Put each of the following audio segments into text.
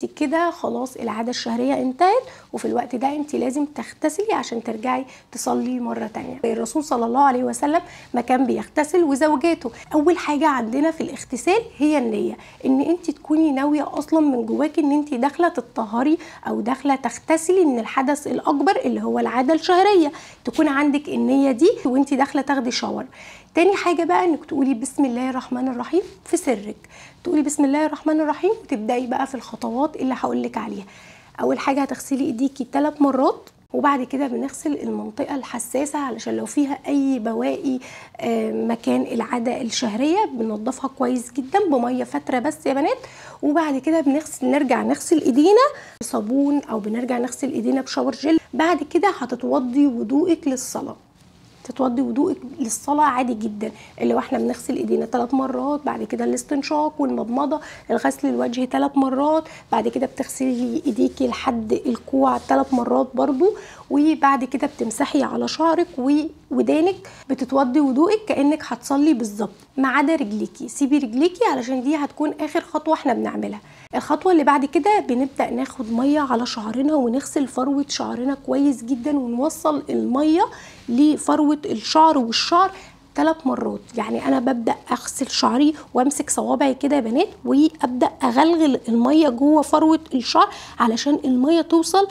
كده خلاص العادة الشهرية انتهت، وفي الوقت ده انت لازم تغتسلي عشان ترجعي تصلي مرة تانية. الرسول صلى الله عليه وسلم ما كان بيغتسل وزوجاته. اول حاجة عندنا في الاغتسال هي النية، ان انت تكوني ناوية اصلا من جواكي ان انت داخلة تتطهري او داخلة تغتسلي من الحدث الاكبر اللي هو العادة الشهرية، تكون عندك النية دي وانت داخلة تاخدي شاور. تاني حاجة بقى انك تقولي بسم الله الرحمن الرحيم في سرك، تقولي بسم الله الرحمن الرحيم وتبدأي بقى في الخطوات اللي هقولك عليها. اول حاجة هتغسلي ايديكي 3 مرات، وبعد كده بنغسل المنطقة الحساسة علشان لو فيها اي بواقي مكان العادة الشهرية بننضفها كويس جدا بمية فترة بس يا بنات. وبعد كده نرجع نغسل ايدينا بصابون او بنرجع نغسل ايدينا بشاور جل. بعد كده هتتوضي وضوءك للصلاة، تتوضي وضوءك للصلاة عادي جدا، اللي هو احنا بنغسل ايدينا 3 مرات، بعد كده الاستنشاق والمضمضة، الغسل الوجه 3 مرات، بعد كده بتغسلي ايديكي لحد الكوع 3 مرات برضو، وبعد كده بتمسحي على شعرك وودانك، بتتوضي وضوءك كأنك هتصلي بالظبط ما عدا رجليكي. سيبي رجليكي علشان دي هتكون اخر خطوة احنا بنعملها. الخطوة اللي بعد كده بنبدأ ناخد مية على شعرنا ونغسل فروة شعرنا كويس جدا، ونوصل المية لفروة الشعر والشعر 3 مرات. يعني انا ببدأ اغسل شعري وامسك صوابعي كده يا بنات، وابدأ اغلغل المية جوه فروة الشعر علشان المية توصل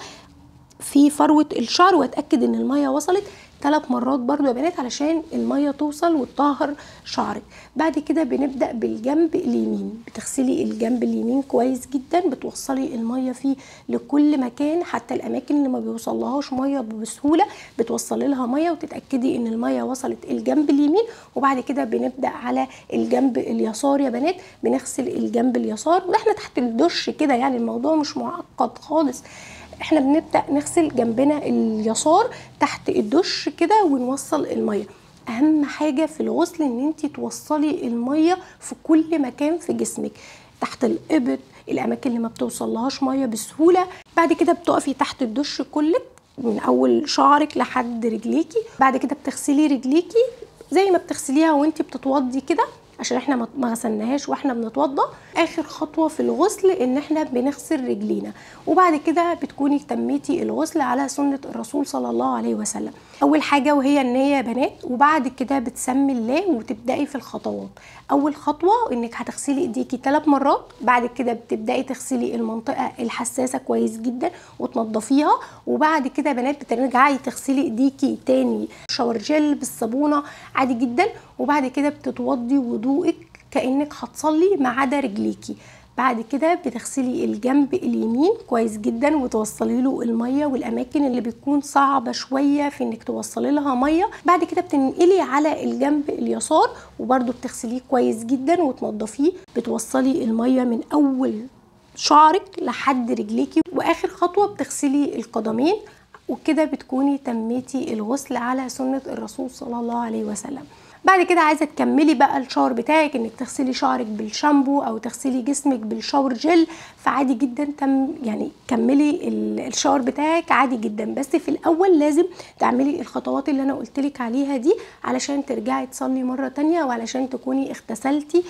في فروة الشعر، واتأكد ان المية وصلت 3 مرات برضو يا بنات علشان المية توصل وتطهر شعرك. بعد كده بنبدأ بالجنب اليمين، بتغسلي الجنب اليمين كويس جدا، بتوصلي المية فيه لكل مكان، حتى الاماكن اللي ما بيوصلهاش مية بسهولة بتوصلي لها مية وتتأكدي ان المية وصلت الجنب اليمين. وبعد كده بنبدأ على الجنب اليسار يا بنات، بنغسل الجنب اليسار واحنا تحت الدش كده، يعني الموضوع مش معقد خالص. احنا بنبدأ نغسل جنبنا اليسار تحت الدش كده ونوصل المية. اهم حاجة في الغسل ان انت توصلي المية في كل مكان في جسمك، تحت الابط، الاماكن اللي ما بتوصلهاش مية بسهولة. بعد كده بتقفي تحت الدش كلك من اول شعرك لحد رجليكي. بعد كده بتغسلي رجليكي زي ما بتغسليها وانت بتتوضي كده، عشان احنا ما غسلناهاش واحنا بنتوضى. اخر خطوه في الغسل ان احنا بنغسل رجلينا، وبعد كده بتكوني تميتي الغسل على سنه الرسول صلى الله عليه وسلم. اول حاجه وهي النيه يا بنات، وبعد كده بتسمي الله وتبداي في الخطوات. اول خطوه انك هتغسلي ايديكي 3 مرات، بعد كده بتبداي تغسلي المنطقه الحساسه كويس جدا وتنضفيها، وبعد كده يا بنات بترجعي تغسلي ايديكي تاني شاور جل بالصابونه عادي جدا، وبعد كده بتتوضي وضوءك كأنك هتصلي ما عدا رجليكي. بعد كده بتغسلي الجنب اليمين كويس جدا وتوصلي له الميه، والاماكن اللي بتكون صعبه شويه في انك توصلي لها ميه بعد كده بتنقلي على الجنب اليسار وبرده بتغسليه كويس جدا وتنضفيه، بتوصلي الميه من اول شعرك لحد رجليكي، واخر خطوه بتغسلي القدمين، وكده بتكوني تميتي الغسل على سنه الرسول صلى الله عليه وسلم. بعد كده عايزه تكملي بقى الشاور بتاعك، انك تغسلي شعرك بالشامبو او تغسلي جسمك بالشاور جل، فعادي جدا يعني كملي الشاور بتاعك عادي جدا. بس في الاول لازم تعملي الخطوات اللي انا قلتلك عليها دي علشان ترجعي تصلي مره تانية وعلشان تكوني اغتسلتي